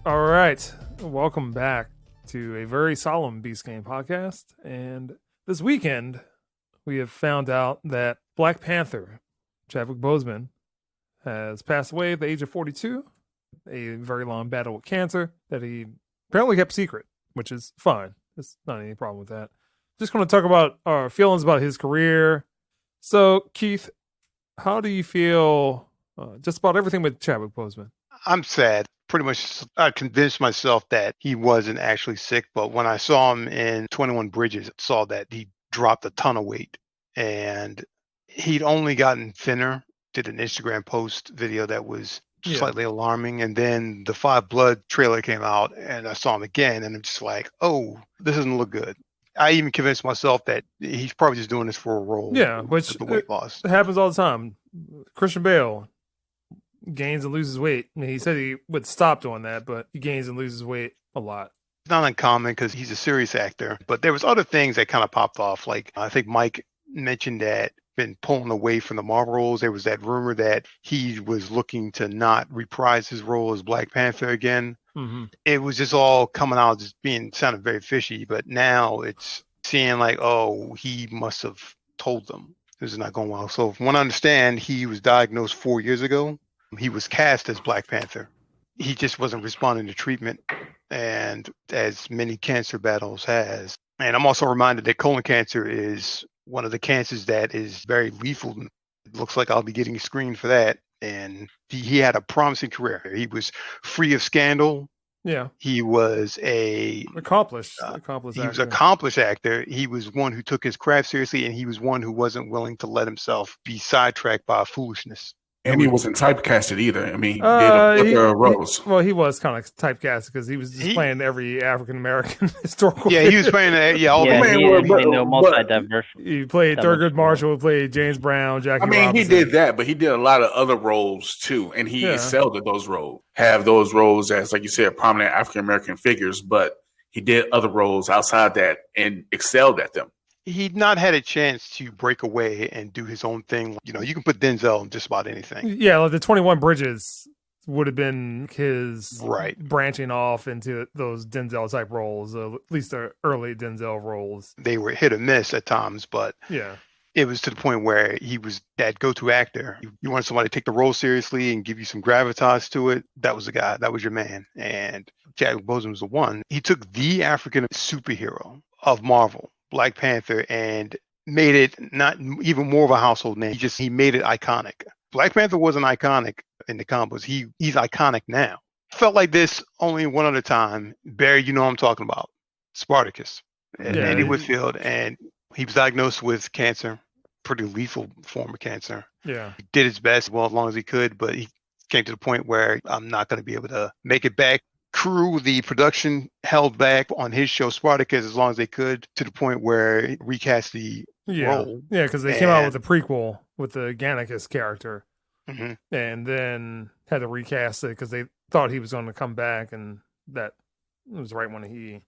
All right. Welcome back to a very solemn Beast Game podcast. And this weekend, we have found out that Black Panther, Chadwick Boseman, has passed away at the age of 42. A very long battle with cancer that he apparently kept secret, which is fine. There's not any problem with that. Just going to talk about our feelings about his career. So, Keith, how do you feel just about everything with Chadwick Boseman? I'm sad. Pretty much, I convinced myself that he wasn't actually sick. But when I saw him in 21 Bridges, I saw that he dropped a ton of weight. And he'd only gotten thinner. Did an Instagram post video that was slightly alarming. And then the Five Blood trailer came out, and I saw him again. And I'm just like, oh, this doesn't look good. I even convinced myself that he's probably just doing this for a role. Yeah, which the weight loss. It happens all the time. Christian Bale gains and loses weight. I mean, he said he would stop doing that, but he gains and loses weight a lot. It's not uncommon because he's a serious actor, but there was other things that kind of popped off. Like I think Mike mentioned that been pulling away from the Marvel roles. There was that rumor that he was looking to not reprise his role as Black Panther again. Mm-hmm. It was just all coming out just sounded very fishy, but now it's seeing like, oh, he must have told them this is not going well. So from what I understand, he was diagnosed 4 years ago. He was cast as Black Panther. He just wasn't responding to treatment, and as many cancer battles has. And I'm also reminded that colon cancer is one of the cancers that is very lethal. It looks like I'll be getting screened for that. And he had a promising career. He was free of scandal. Yeah. He was accomplished actor. He was one who took his craft seriously, and he was one who wasn't willing to let himself be sidetracked by foolishness. And he wasn't typecasted either. I mean, he did a roles. He was kind of typecasted because he was just playing every African American historical. Yeah, he was playing multi-diverse. He played Thurgood Marshall, he played James Brown, Jackie Robinson. He did that, but he did a lot of other roles too, and he excelled at those roles. Have those roles as, like you said, prominent African American figures, but he did other roles outside that and excelled at them. He'd not had a chance to break away and do his own thing. You know, you can put Denzel in just about anything. Yeah, like the 21 Bridges would have been his branching off into those Denzel type roles, at least the early Denzel roles. They were hit or miss at times, but it was to the point where he was that go-to actor. You wanted somebody to take the role seriously and give you some gravitas to it. That was the guy. That was your man. And Chadwick Boseman was the one. He took the African superhero of Marvel, Black Panther, and made it not even more of a household name. He made it iconic. Black Panther wasn't iconic in the comics. He's iconic now. Felt like this only one other time. Barry, you know what I'm talking about. Spartacus. Andy Whitfield. And he was diagnosed with cancer, pretty lethal form of cancer. Yeah. He did his best, as long as he could, but he came to the point where I'm not going to be able to make it back. The production held back on his show Spartacus as long as they could, to the point where it recast the role. Yeah, because they came out with a prequel with the Gannicus character, and then had to recast it because they thought he was going to come back, and that was right when he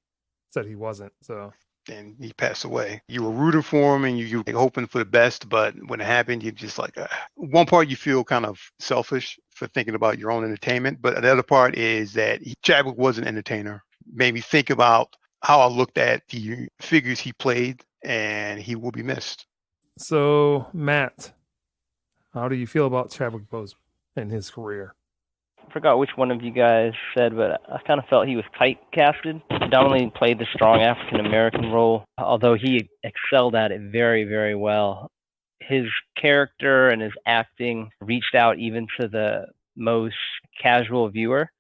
said he wasn't. So. And he passed away. You were rooting for him, and you were hoping for the best, but when it happened, you just like one part you feel kind of selfish for thinking about your own entertainment, but the other part is that Chadwick was an entertainer. Made me think about how I looked at the figures he played, and he will be missed. So, Matt, how do you feel about Chadwick Boseman and his career? I forgot which one of you guys said, but I kind of felt he was typecasted. He predominantly played the strong African-American role, although he excelled at it very, very well. His character and his acting reached out even to the most casual viewer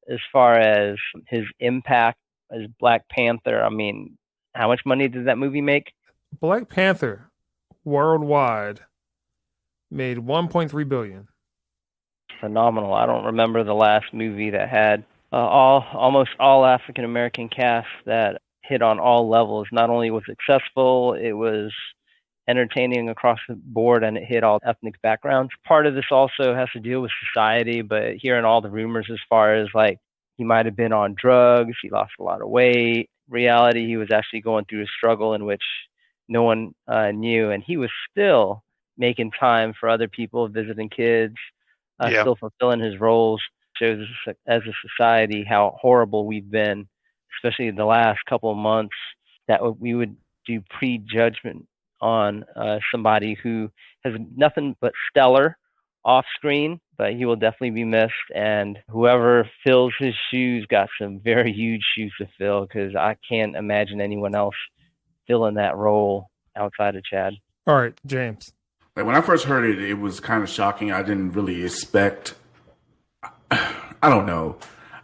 as far as his impact as Black Panther. I mean, how much money did that movie make? Black Panther worldwide made $1.3 billion. Phenomenal. I don't remember the last movie that had almost all African American cast that hit on all levels. Not only was it successful, it was entertaining across the board, and it hit all ethnic backgrounds. Part of this also has to deal with society, but hearing all the rumors as far as like he might have been on drugs, he lost a lot of weight. Reality, he was actually going through a struggle in which no one knew, and he was still making time for other people, visiting kids, still fulfilling his roles. shows us as a society how horrible we've been, especially the last couple of months, that we would do prejudgment on somebody who has nothing but stellar off screen, but he will definitely be missed. And whoever fills his shoes got some very huge shoes to fill, because I can't imagine anyone else filling that role outside of Chad. All right, James. Like when I first heard it, it was kind of shocking. I didn't really expect. I don't know.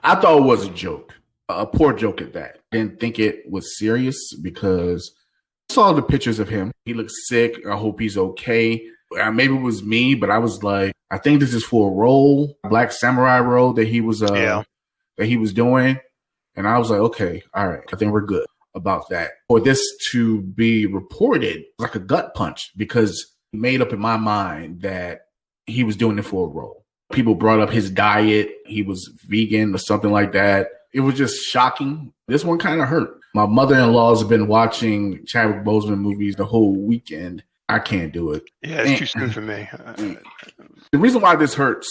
I thought it was a joke, a poor joke at that. Didn't think it was serious because I saw the pictures of him. He looked sick. I hope he's okay. Maybe it was me, but I was like, I think this is for a role, Black Samurai role that he was that he was doing, and I was like, okay, all right, I think we're good about that. For this to be reported like a gut punch, because it made up in my mind that he was doing it for a role. People brought up his diet. He was vegan or something like that. It was just shocking. This one kind of hurt. My mother-in-law's been watching Chadwick Boseman movies the whole weekend. I can't do it. Yeah, it's too soon for me. The reason why this hurts,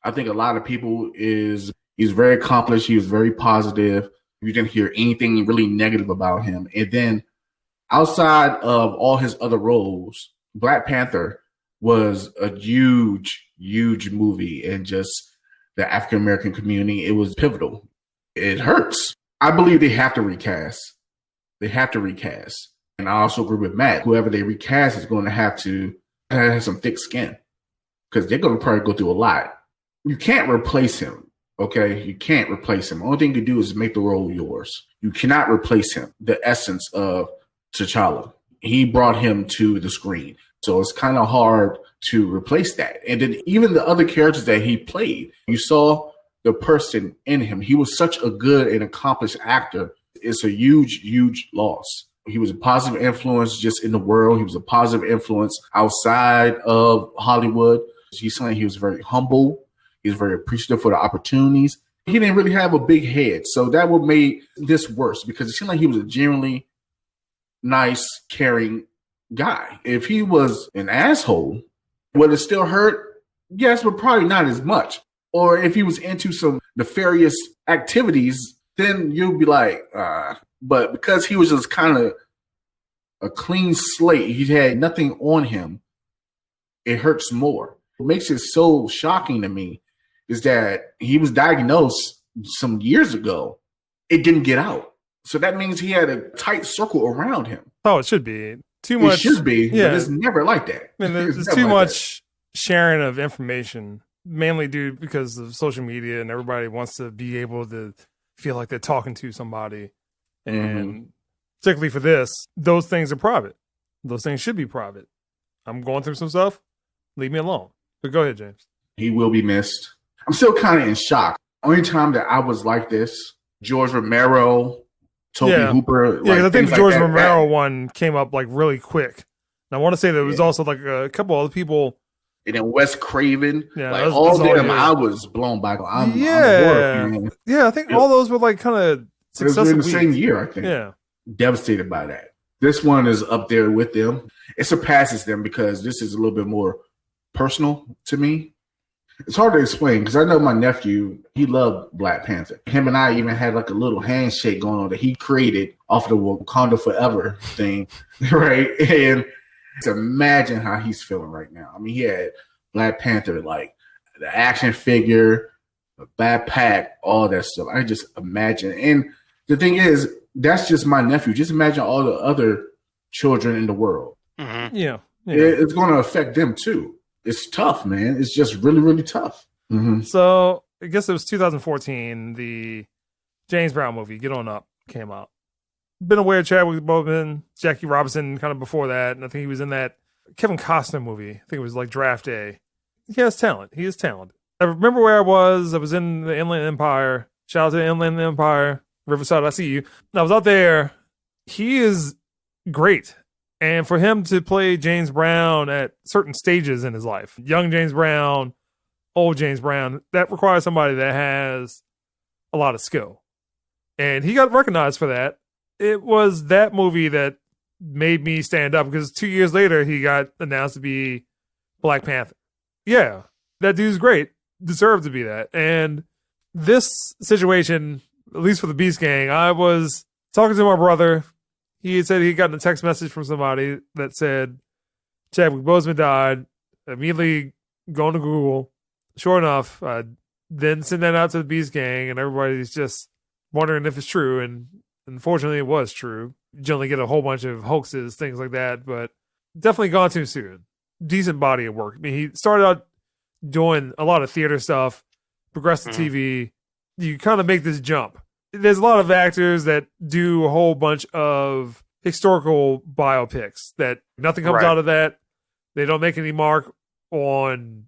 I think a lot of people, is he's very accomplished. He was very positive. You didn't hear anything really negative about him. And then outside of all his other roles, Black Panther was a huge, huge movie in just the African-American community. It was pivotal. It hurts. I believe they have to recast. They have to recast. And I also agree with Matt. Whoever they recast is going to have some thick skin, because they're going to probably go through a lot. You can't replace him, okay? You can't replace him. The only thing you can do is make the role yours. You cannot replace him, the essence of T'Challa. He brought him to the screen. So it's kind of hard to replace that. And then even the other characters that he played, you saw the person in him. He was such a good and accomplished actor. It's a huge, huge loss. He was a positive influence just in the world. He was a positive influence outside of Hollywood. He seemed like he was very humble. He was very appreciative for the opportunities. He didn't really have a big head. So that would make this worse, because it seemed like he was a genuinely nice, caring guy. If he was an asshole, would it still hurt? Yes, but probably not as much. Or if he was into some nefarious activities, then you'd be like, But because he was just kind of a clean slate, he had nothing on him, it hurts more. What makes it so shocking to me is that he was diagnosed some years ago. It didn't get out. So that means he had a tight circle around him. Oh, it should be. Too much. It should be, yeah. But it's never like that. I mean, there's too much sharing of information, mainly due because of social media, and everybody wants to be able to feel like they're talking to somebody. And particularly for this, those things are private. Those things should be private. I'm going through some stuff. Leave me alone. But go ahead, James. He will be missed. I'm still kind of in shock. Only time that I was like this, George Romero, Toby Hooper. Yeah, I think the George Romero one came up like really quick. And I want to say there was also like a couple other people. And then Wes Craven. Yeah, like all them, I was blown back. I'm I think all those were like kind of successful. It was in the same year, I think. Yeah. Devastated by that. This one is up there with them. It surpasses them because this is a little bit more personal to me. It's hard to explain because I know my nephew, he loved Black Panther. Him and I even had like a little handshake going on that he created off the Wakanda Forever thing, right? And to imagine how he's feeling right now. I mean, he had Black Panther, like the action figure, the backpack, all that stuff. I just imagine. And the thing is, that's just my nephew. Just imagine all the other children in the world. Mm-hmm. Yeah. It's going to affect them too. It's tough, man. It's just really, really tough. Mm-hmm. So I guess it was 2014. The James Brown movie, Get On Up, came out. Been aware of Chadwick Boseman, Jackie Robinson, kind of before that, and I think he was in that Kevin Costner movie. I think it was like Draft Day. He has talent. He is talented. I remember where I was. I was in the Inland Empire. Shout out to the Inland Empire, Riverside. I see you. I was out there. He is great. And for him to play James Brown at certain stages in his life, young James Brown, old James Brown, that requires somebody that has a lot of skill. And he got recognized for that. It was that movie that made me stand up because 2 years later, he got announced to be Black Panther. Yeah, that dude's great. Deserved to be that. And this situation, at least for the Beast Gang, I was talking to my brother. He had said he got a text message from somebody that said Chadwick Boseman died. Immediately going to Google. Sure enough, then send that out to the Beast Gang, and everybody's just wondering if it's true. And unfortunately, it was true. You generally get a whole bunch of hoaxes, things like that, but definitely gone too soon. Decent body of work. I mean, he started out doing a lot of theater stuff, progressed to TV. You kind of make this jump. There's a lot of actors that do a whole bunch of historical biopics that nothing comes out of that. They don't make any mark on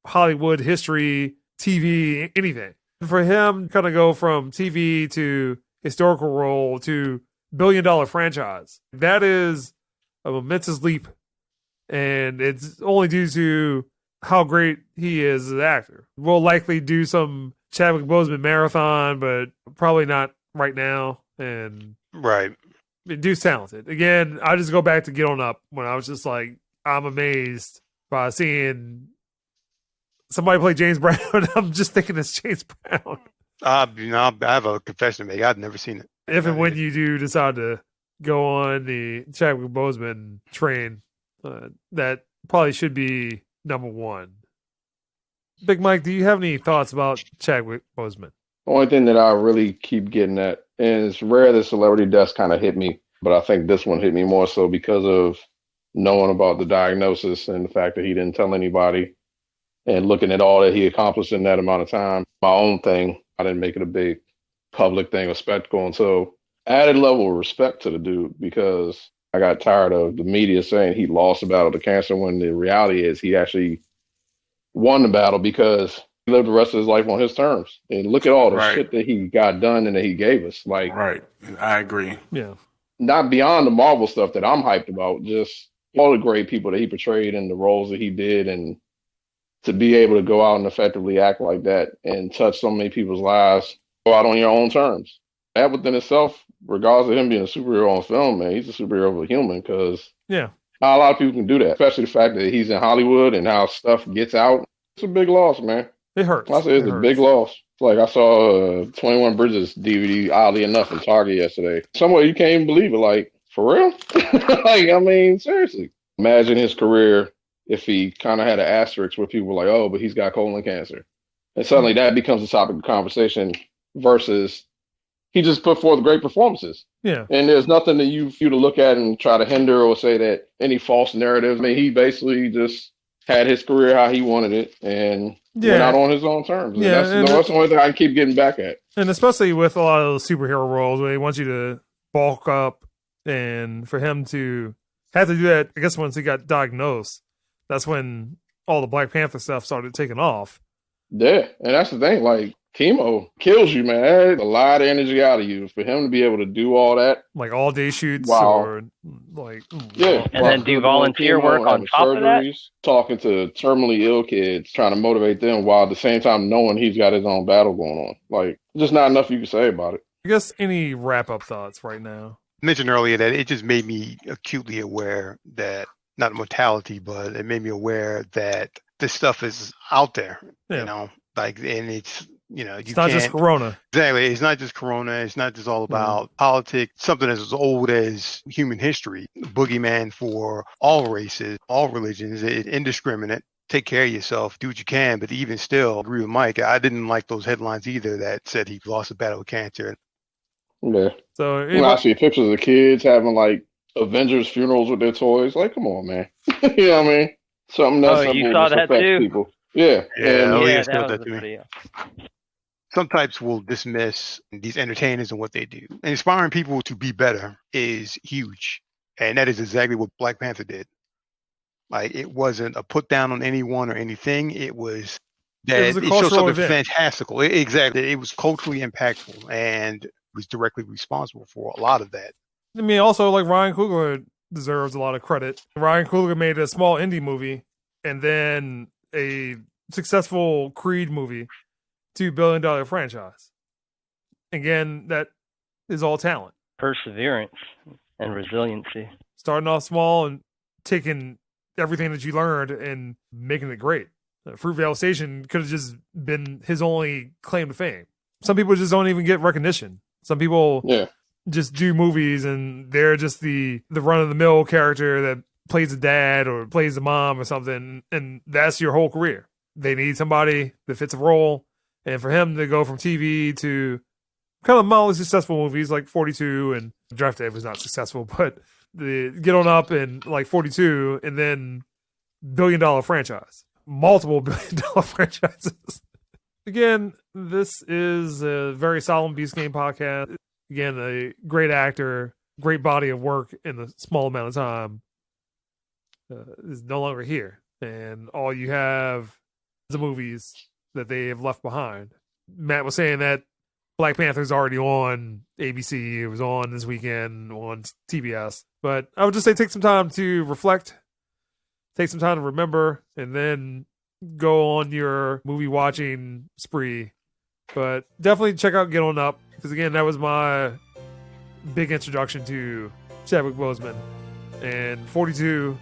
Hollywood history, TV, anything. For him, kind of go from TV to historical role to billion-dollar franchise. That is a momentous leap, and it's only due to how great he is as an actor. We'll likely do some Chadwick Boseman marathon, but probably not right now. And dude's talented. Again, I just go back to Get On Up when I was just like, I'm amazed by seeing somebody play James Brown. I'm just thinking it's James Brown. I have a confession to make. I've never seen it. If and when you do decide to go on the Chadwick Boseman train, that probably should be number one. Big Mike, do you have any thoughts about Chadwick Boseman? The only thing that I really keep getting at, and it's rare that celebrity deaths kind of hit me, but I think this one hit me more so because of knowing about the diagnosis and the fact that he didn't tell anybody and looking at all that he accomplished in that amount of time. My own thing, I didn't make it a big public thing or spectacle until added level of respect to the dude, because I got tired of the media saying he lost the battle to cancer when the reality is he actually won the battle because he lived the rest of his life on his terms. And look at all the shit that he got done and that he gave us. Like, I agree. Yeah. Not beyond the Marvel stuff that I'm hyped about, just all the great people that he portrayed and the roles that he did, and to be able to go out and effectively act like that and touch so many people's lives, go out on your own terms. That within itself, regardless of him being a superhero on film, man, he's a superhero of a human, because not a lot of people can do that, especially the fact that he's in Hollywood and how stuff gets out. It's a big loss, man. It hurts. I say it's a big loss. Like, I saw 21 Bridges DVD, oddly enough, in Target yesterday. Somewhere you can't even believe it. Like, for real? Like, I mean, seriously. Imagine his career if he kind of had an asterisk where people were like, oh, but he's got colon cancer. And suddenly that becomes a topic of conversation versus he just put forth great performances. Yeah. And there's nothing that you to look at and try to hinder or say that any false narratives. I mean, he basically just had his career how he wanted it and went out on his own terms. Yeah, that's the only thing I can keep getting back at. And especially with a lot of those superhero roles where they want you to bulk up, and for him to have to do that, I guess once he got diagnosed, that's when all the Black Panther stuff started taking off. Yeah, and that's the thing. Like, chemo kills you, man. That's a lot of energy out of you. For him to be able to do all that, like all day shoots, or like and then do volunteer work on top of that. Talking to terminally ill kids, trying to motivate them while at the same time knowing he's got his own battle going on. Like, just not enough you can say about it. I guess any wrap up thoughts right now? I mentioned earlier that it just made me acutely aware that not mortality, but it made me aware that this stuff is out there. You know, like, and it's. You know, it's not just Corona. Exactly. It's not just Corona. It's not just all about politics. Something as old as human history. Boogeyman for all races, all religions. It's indiscriminate. Take care of yourself. Do what you can. But even still, I agree with Mike. I didn't like those headlines either that said he lost the battle with cancer. Yeah. So when I see pictures of the kids having like Avengers funerals with their toys, like, come on, man. You know what I mean? Something that's you saw that too. People. Yeah. That was the video. Some types will dismiss these entertainers and what they do. And inspiring people to be better is huge. And that is exactly what Black Panther did. Like, it wasn't a put down on anyone or anything. It was that it showed something fantastical. Exactly. It was culturally impactful and was directly responsible for a lot of that. I mean, also, like, Ryan Coogler deserves a lot of credit. Ryan Coogler made a small indie movie and then a successful Creed movie. $2 billion franchise. Again, that is all talent. Perseverance and resiliency. Starting off small and taking everything that you learned and making it great. Fruitvale Station could have just been his only claim to fame. Some people just don't even get recognition. Some people just do movies and they're just the run-of-the-mill character that plays a dad or plays a mom or something, and that's your whole career. They need somebody that fits a role, and for him to go from TV to kind of mildly successful movies like 42 and Draft Day was not successful, but the Get On Up and like 42 and then billion-dollar franchise. Multiple billion-dollar franchises. Again, this is a very solemn Beast Game podcast. Again, a great actor, great body of work in a small amount of time is no longer here. And all you have is the movies that they have left behind. Matt was saying that Black Panther's already on ABC. It was on this weekend on TBS. But I would just say take some time to reflect, take some time to remember, and then go on your movie watching spree. But definitely check out Get On Up, because again, that was my big introduction to Chadwick Boseman. And 42,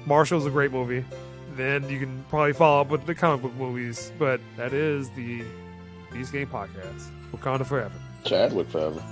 Marshall's a great movie. Then you can probably follow up with the comic book movies. But that is the Beast Game Podcast. Wakanda forever. Chadwick forever.